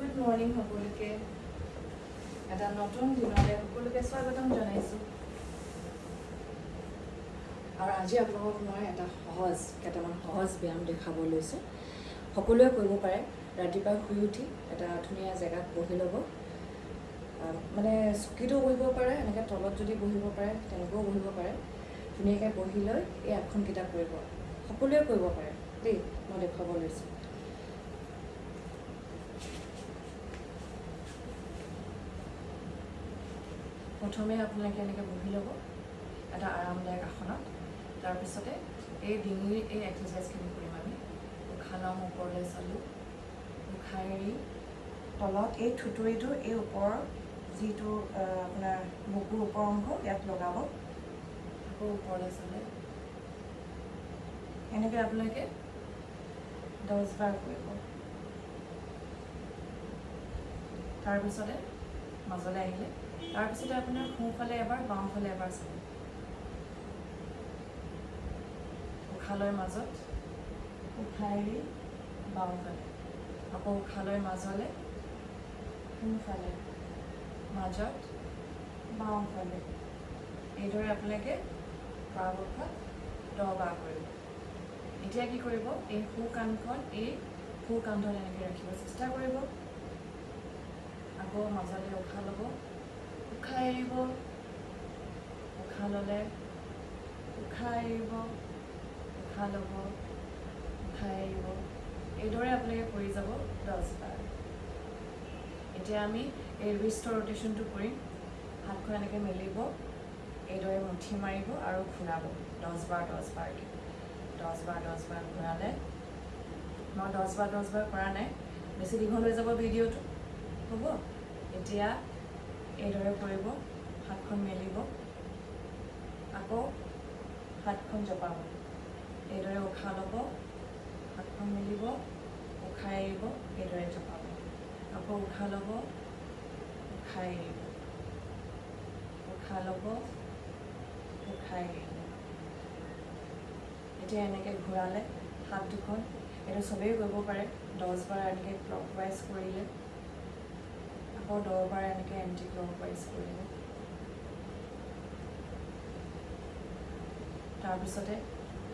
good morning সকলোকে এটা নতুন দিনলৈ সকলোকে স্বাগতম জনাইছোঁ আৰু আজি আপোনালোকক মই এটা কেইটামান সহজ ব্যায়াম দেখাব লৈছোঁ সকলোৱে কৰিব পাৰে ৰাতিপুৱা শুই উঠি এটা ধুনীয়া জেগাত বহি ল'ব মানে চকীতো বহিব পাৰে এনেকৈ তলত যদি বহিব পাৰে তেনেকৈও বহিব পাৰে ধুনীয়াকৈ বহি লৈ এই আসনকেইটা কৰিব সকলোৱে কৰিব পাৰে দেই মই দেখুৱাব লৈছোঁ প্ৰথমে আপোনালোকে এনেকৈ বহি ল'ব এটা আৰামদায়ক আসনত তাৰপিছতে এই ডিঙিৰ এই এক্সাৰচাইজখিনি কৰিম আমি উশাহ ল'ম ওপৰলৈ চালোঁ উশাহ এৰি তলত এই থুতুৰিটো এই ওপৰৰ যিটো আপোনাৰ বুকুৰ ওপৰ অংশ ইয়াত লগাব আকৌ ওপৰলৈ চালে এনেকৈ আপোনালোকে 10 বাৰ কৰিব তাৰপিছতে মাজলৈ আহিলে তাৰপিছতে আপোনাৰ সোঁফালে এবাৰ বাওঁফালে এবাৰ চাব উশাহ লৈ মাজত উশাহ এৰি বাওঁফালে আকৌ উশাহ লৈ মাজলৈ সোঁফালে মাজত বাওঁফালে এইদৰে আপোনালোকে পৰাপক্ষত 10 বাৰ কৰিব এতিয়া কি কৰিব এই সোঁ কাণখন এই সোঁ কান্ধত এনেকৈ ৰাখিব চেষ্টা কৰিব আকৌ মাজলৈ উশাহ ল'ব উশাহ এৰিব উশাহ ল'লে উশাহ এৰিব উশাহ ল'ব উশাহ এৰিব এইদৰে আপোনালোকে কৰি যাব 10 বাৰ এতিয়া আমি এই ৰিষ্টৰ ৰোটেশ্যনটো কৰিম হাতখন এনেকৈ মেলিব এইদৰে মুঠি মাৰিব আৰু ঘূৰাব 10 বাৰকৈ 10 বাৰ ঘূৰালে মই 10 বাৰ কৰা নাই বেছি দীঘল হৈ যাব ভিডিঅ'টো হ'ব এতিয়া এইদৰে কৰিব হাতখন মেলিব আকৌ হাতখন জপাব এইদৰে উশাহ ল'ব হাতখন মেলিব উশাহ এৰিব এইদৰে জপাব আকৌ উশাহ ল'ব উশাহ এৰিব উশাহ ল'ব উশাহ এৰিব এতিয়া এনেকৈ ঘূৰালে হাত দুখন এইটো চবেই কৰিব পাৰে 10 বাৰ এনেকৈ ক্লকৱাইজ কৰিলে আকৌ 10 বাৰ এনেকৈ এণ্টি ক্লকৱাইজ কৰিলে তাৰপিছতে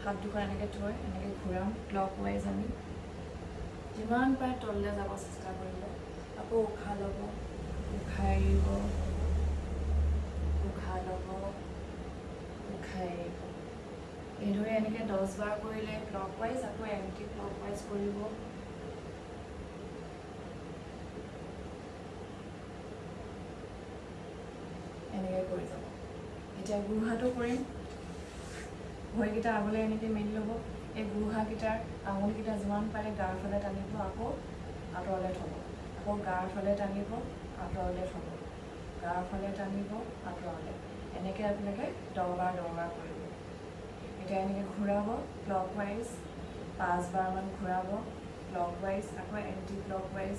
হাত দুখন এনেকৈ থৈ এনেকৈ ঘূৰাম ক্লকৱাইজ আমি যিমান পাৰে তললৈ যাব চেষ্টা কৰিব আকৌ উশাহ ল'ব উশাহ এৰিব উশাহ ল'ব উশাহ এৰিব এইদৰে এনেকৈ 10 বাৰ কৰিলে ক্লকৱাইজ আকৌ এণ্টি ক্লকৱাইজ কৰিব এনেকৈ কৰি যাব এতিয়া গুৰুহাটো কৰিম ভৰিকেইটা আগলৈ এনেকৈ মেলি ল'ব এই গুৰুহাকেইটাৰ আঙুলিকেইটা যিমান পাৰে গাৰ ফালে টানিব আকৌ আঁতৰলৈ থ'ব আকৌ গাৰ ফালে টানিব আঁতৰলৈ থ'ব গাৰ ফালে টানিব আঁতৰলৈ এনেকৈ আপোনালোকে 10 বাৰ কৰিব এতিয়া এনেকৈ ঘূৰাব ক্লকৱাইজ 5 বাৰমান ঘূৰাব ক্লকৱাইজ আকৌ এণ্টি ক্লকৱাইজ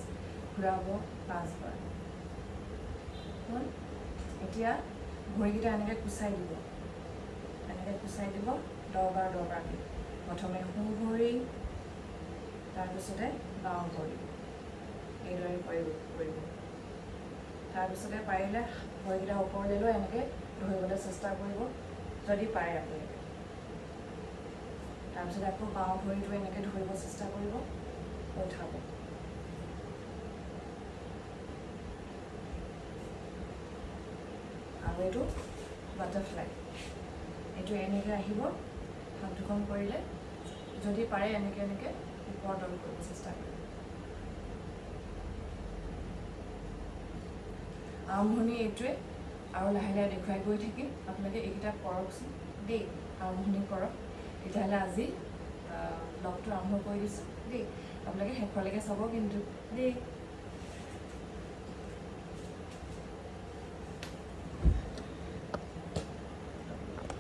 ঘূৰাব 5 বাৰ হ'ল এতিয়া ভৰিকেইটা এনেকৈ কুচাই দিব 10 বাৰকৈ প্ৰথমে সোঁ ভৰি তাৰপিছতে বাওঁ ভৰি এইদৰে কৰিব তাৰপিছতে পাৰিলে ভৰিকেইটা ওপৰলৈ লৈ এনেকৈ ধৰিবলৈ চেষ্টা কৰিব যদি পাৰে আপোনালোকে তাৰপিছত আকৌ বাওঁ ভৰিটো এনেকৈ ধৰিব চেষ্টা কৰিব উঠাব আৰু এইটো বাটাৰফ্লাই এইটো এনেকৈ আহিব হাত দুখন কৰিলে যদি পাৰে এনেকৈ ওপৰ তল কৰিব চেষ্টা কৰিব আৰম্ভণি এইটোৱে আৰু লাহে লাহে দেখুৱাই গৈ থাকিম আপোনালোকে এইকেইটা কৰকচোন দেই আৰম্ভণি কৰক তেতিয়াহ'লে আজি ব্লগটো আৰম্ভ কৰি দিছোঁ দেই আপোনালোকে শেষলৈকে চাব কিন্তু দেই